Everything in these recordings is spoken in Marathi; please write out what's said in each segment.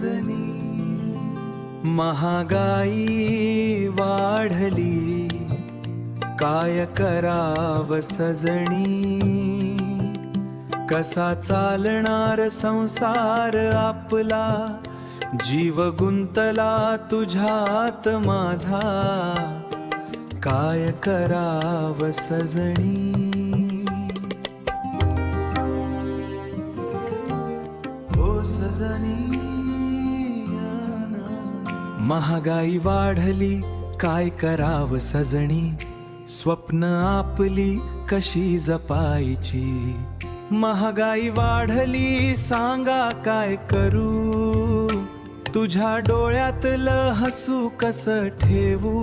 सजनी महागाई वाढली काय कराव सजनी कसा चालणार संसार आपला जीव गुंतला तुझ्यात माझा काय कराव सजनी हो सजनी महागाई वाढली काय कराव सजनी स्वप्न आपली कशी जपायची महागाई वाढली सांगा काय करू तुझ्या डोळ्यातलं हसू कसं ठेवू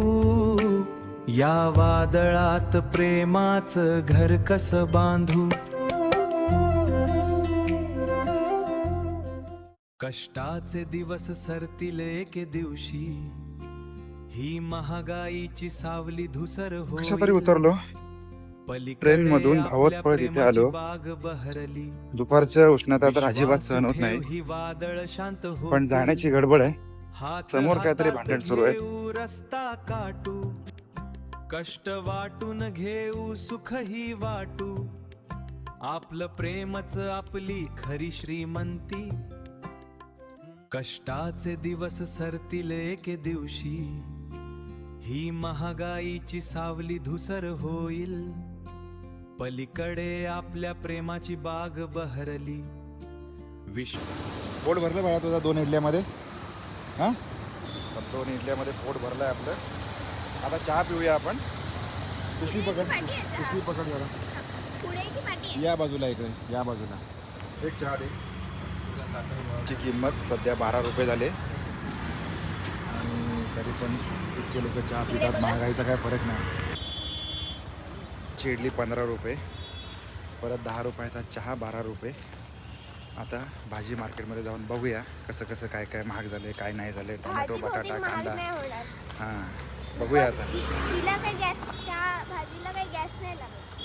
या वादळात प्रेमाचं घर कसं बांधू कष्टाचे दिवस सरतील एके दिवशी ही महागाईची सावली धुसर हो तरी उतरलो ट्रेन मधून धावत पळत इथे आलो दुपारच्या उष्णता तर अजिबात सहन होत नाही पण जाण्याची गडबड आहे समोर काहीतरी भांडण सुरू आहे रस्ता काटू कष्ट वाटून घेऊ सुख ही वाटू आपलं प्रेमच आपली खरी श्रीमंती कष्टाचे दिवस सरतील एके दिवशी ही महागाईची सावली धुसर होईल पलीकडे आपल्या प्रेमाची बाग बहरली पोट भरलं बाळा तुझा 2 इडल्यामध्ये हा 2 इडल्यामध्ये पोट भरलंय आपलं आता चहा पिऊया आपण पिशवी पकड जरा या बाजूला इकडे या बाजूला एक चहा दे ची किंमत सध्या 12 रुपये झाले आणि तरी पण इतके लोक चहा पितात महागाईचा काय फरक नाही चिडली 15 रुपये परत 10 रुपयाचा चहा 12 रुपये आता भाजी मार्केटमध्ये जाऊन बघूया कसं कसं काय काय महाग झाले काय नाही झाले टोमॅटो बटाटा कांदा हां बघूया आता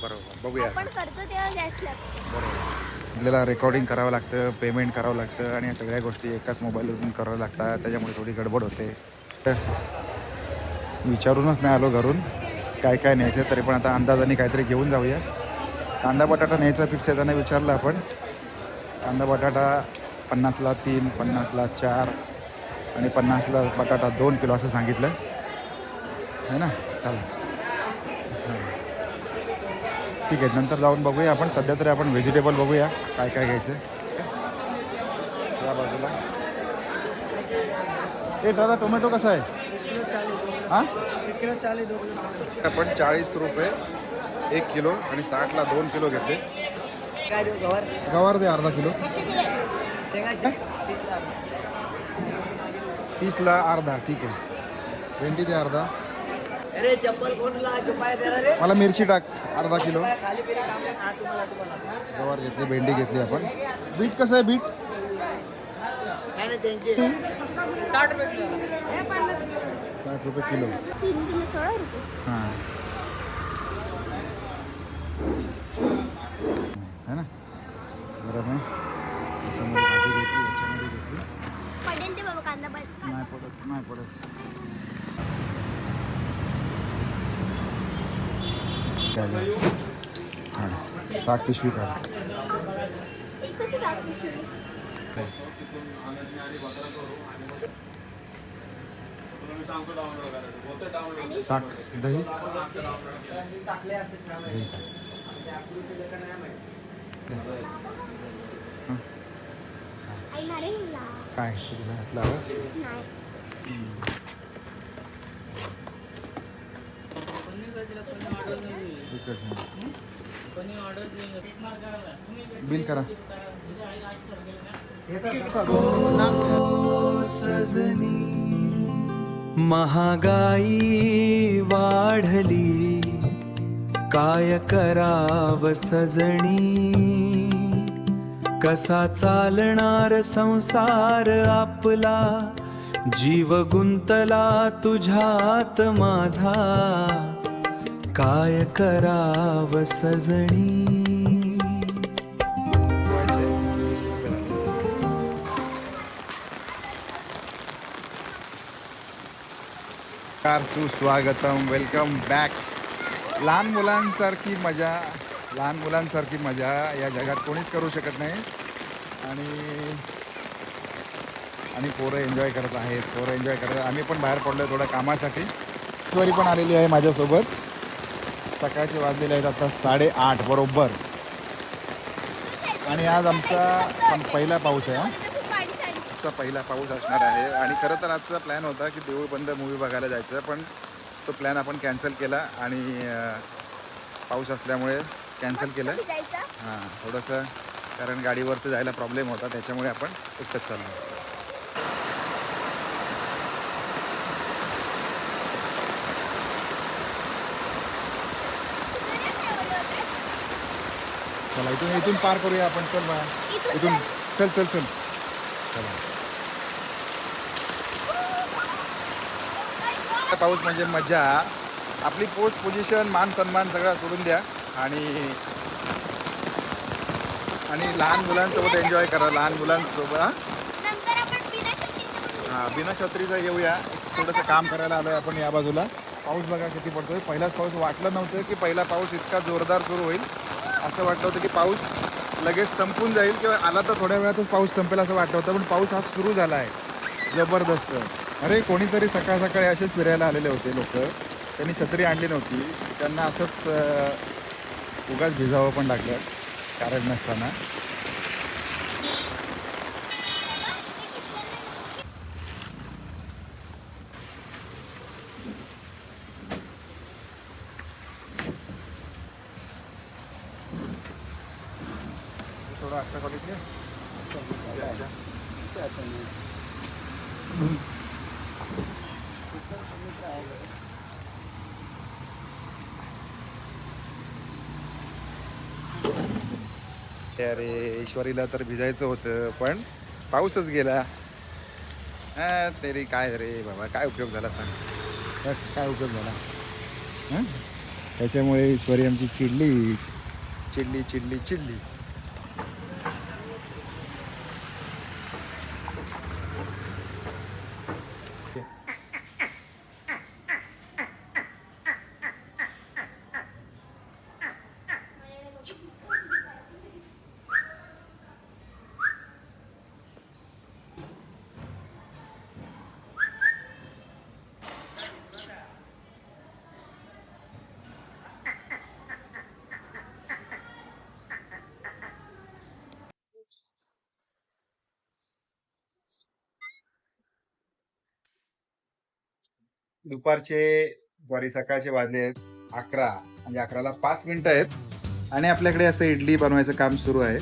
बरोबर बघूया आपण करतो तेव्हा गॅस लागतो बरोबर आपल्याला रेकॉर्डिंग करावं लागतं पेमेंट करावं लागतं आणि या सगळ्या गोष्टी एकाच मोबाईलवरून करावं लागतात त्याच्यामुळे थोडी गडबड होते विचारूनच नाही आलो घरून काय काय न्यायचं तरी पण आता अंदाजाने काहीतरी घेऊन जाऊया कांदा बटाटा न्यायचा फिक्स आहे त्यांना विचारलं आपण कांदा बटाटा 50ला 3 50ला 4 आणि 50ला बटाटा 2 किलो असं सांगितलं है ना चालेल ठीक आहे नंतर जाऊन बघूया आपण सध्या तरी आपण व्हेजिटेबल बघूया काय काय घ्यायचं या बाजूला दादा टोमॅटो कसा आहे हां आपण 40 रुपये 1 किलो आणि 60ला 2 किलो घेतले गवार दे अर्धा किलो 30ला अर्धा ठीक आहे भेंडी दे अर्धा मला मिरची टाक अर्धा किलो गवार घेतली भेंडी घेतली आपण बीट कसं आहे बीट 60 रुपये किलो 3 किलो 16 रुपये हां है ना बरं मी याच्यामध्ये भाजी घेतली याच्यामध्ये घेतली पडेल ते बाबा कांदा नाही पडत ताक पिशवी काढ एकच टाकू ताक दही काय फ्लावर बिल करा सजनी महागाई वाढली काय कराव सजनी कसा चालणार संसार आपला जीव गुंतला तुझ्यात माझा काय कराव सजनी सुस्वागतम, वेलकम बॅक. लहान मुलांसारखी मजा या जगात कोणीच करू शकत नाही. आणि पोरं एन्जॉय करत आहेत. आम्ही पण बाहेर पडलो थोडं कामासाठी. ईश्वरी पण आलेली आहे माझ्यासोबत. सकाळचे वाजलेले आहेत आता 8:30 बरोबर. आणि आज आमचा पहिला पाऊस आहे. आजचा पहिला पाऊस असणार आहे. आणि खरं तर आजचा प्लॅन होता की देऊळ बंद मूवी बघायला जायचं, पण तो प्लॅन आपण कॅन्सल केला आणि पाऊस असल्यामुळे कॅन्सल केलं. हां, थोडंसं कारण गाडीवरती जायला प्रॉब्लेम होता, त्याच्यामुळे आपण एकटंच चाललो. चला इथून पार करूया आपण. चल बघा इथून. चल चला. पाऊस म्हणजे मजा. आपली पोस्ट पोझिशन, मान सन्मान सगळं सोडून द्या आणि लहान मुलांसोबत एन्जॉय करा. लहान मुलांसोबत हां, बिना छत्रीचं येऊया. थोडंसं काम करायला आलो आहे आपण या बाजूला. पाऊस बघा किती पडतोय. पहिलाच पाऊस वाटलं नव्हतं की पहिला पाऊस इतका जोरदार सुरू होईल. असं वाटलं होतं की पाऊस लगेच संपून जाईल किंवा आला तर थोड्या वेळातच पाऊस संपेल असं वाटलं होतं, पण पाऊस हा सुरू झाला आहे जबरदस्त. अरे कोणीतरी सकाळ सकाळी असेच फिरायला आलेले होते लोक. त्यांनी छत्री आणली नव्हती. त्यांना असंच उगाच भिजावं पण लागलं कारण नसताना. थोडं आजच्या क्वालिटी अरे ईश्वरीला तर भिजायचं होतं पण पाऊसच गेला. तरी काय रे बाबा, काय उपयोग झाला सांग. काय उपयोग झाला. हां, त्याच्यामुळे ईश्वरी आमची चिडली. सकाळचे वाजले आहेत 11. म्हणजे 11ला 5 मिनिटं आहेत आणि आपल्याकडे असं इडली बनवायचं काम सुरू आहे.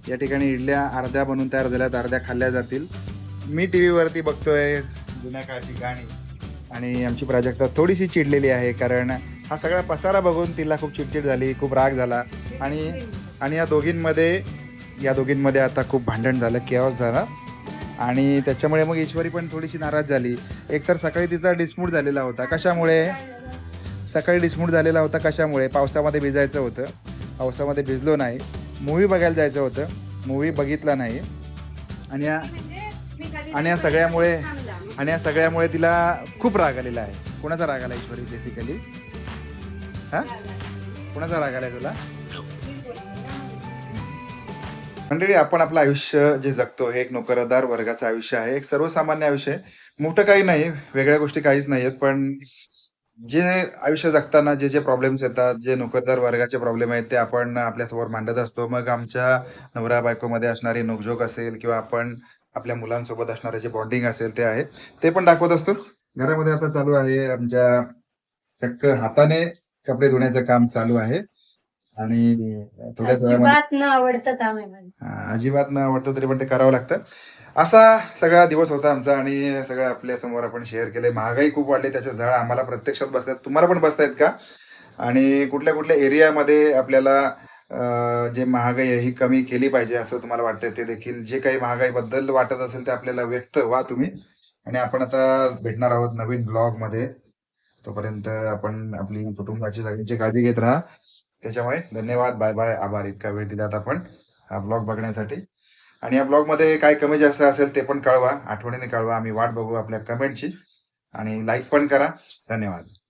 या ठिकाणी इडल्या अर्ध्या बनवून तयार झाल्यात, अर्ध्या खाल्ल्या जातील. मी टी व्हीवरती बघतोय जुन्या काळची गाणी आणि आमची प्राजक्ता थोडीशी चिडलेली आहे कारण हा सगळा पसारा बघून तिला खूप चिडचिड झाली, खूप राग झाला. आणि या दोघींमध्ये आता खूप भांडण झालं, केओस झाला. आणि त्याच्यामुळे मग ईश्वरी पण थोडीशी नाराज झाली. एकतर सकाळी तिचा डिस्मूड झालेला होता. कशामुळे पावसामध्ये भिजायचं होतं. पावसामध्ये भिजलो नाही. मूवी बघायला जायचं होतं, मूवी बघितला नाही. आणि या सगळ्यामुळे तिला खूप राग आलेला आहे. कोणाचा राग आला ईश्वरी बेसिकली? हां, कोणाचा राग आलाय तुला? मंडळी, आपण आपलं आयुष्य जे जगतो हे एक नोकरदार वर्गाचं आयुष्य आहे. एक सर्वसामान्य आयुष्य आहे. मोठं काही नाही, वेगळ्या गोष्टी काहीच नाही आहेत. पण जे आयुष्य जगताना जे प्रॉब्लेम्स येतात, जे नोकरदार वर्गाचे प्रॉब्लेम आहेत ते आपण आपल्यासमोर मांडत असतो. मग आमच्या नवरा बायकोमध्ये असणारी नोकझोक असेल किंवा आपण आपल्या मुलांसोबत असणारे जे बॉन्डिंग असेल ते पण दाखवत असतो. घरामध्ये आता चालू आहे आमच्या चक्क हाताने कपडे धुण्याचं काम चालू आहे. आणि थोड्याच वेळामध्ये अजिबात न आवडतं तरी पण ते करावं लागतं. असा सगळा दिवस होता आमचा आणि सगळं आपल्या समोर आपण शेअर केले. महागाई खूप वाढली, त्याचे झळ आम्हाला प्रत्यक्षात बसतात. तुम्हाला पण बसतायत का? आणि कुठल्या कुठल्या एरियामध्ये आपल्याला जे महागाई आहे ही कमी केली पाहिजे असं तुम्हाला वाटतंय ते देखील, जे काही महागाईबद्दल वाटत असेल ते आपल्याला व्यक्त व्हा तुम्ही. आणि आपण आता भेटणार आहोत नवीन ब्लॉगमध्ये. तोपर्यंत आपण आपली कुटुंबाची सगळ्यांची काळजी घेत राहा. त्याच्यामुळे धन्यवाद, बाय बाय, आभार इतका वेळ दिलात आपण हा ब्लॉग बघण्यासाठी. आणि या ब्लॉगमध्ये काय कमी जास्त असेल ते पण कळवा, आठवणीने कळवा. आम्ही वाट बघू आपल्या कमेंटची. आणि लाईक पण करा. धन्यवाद.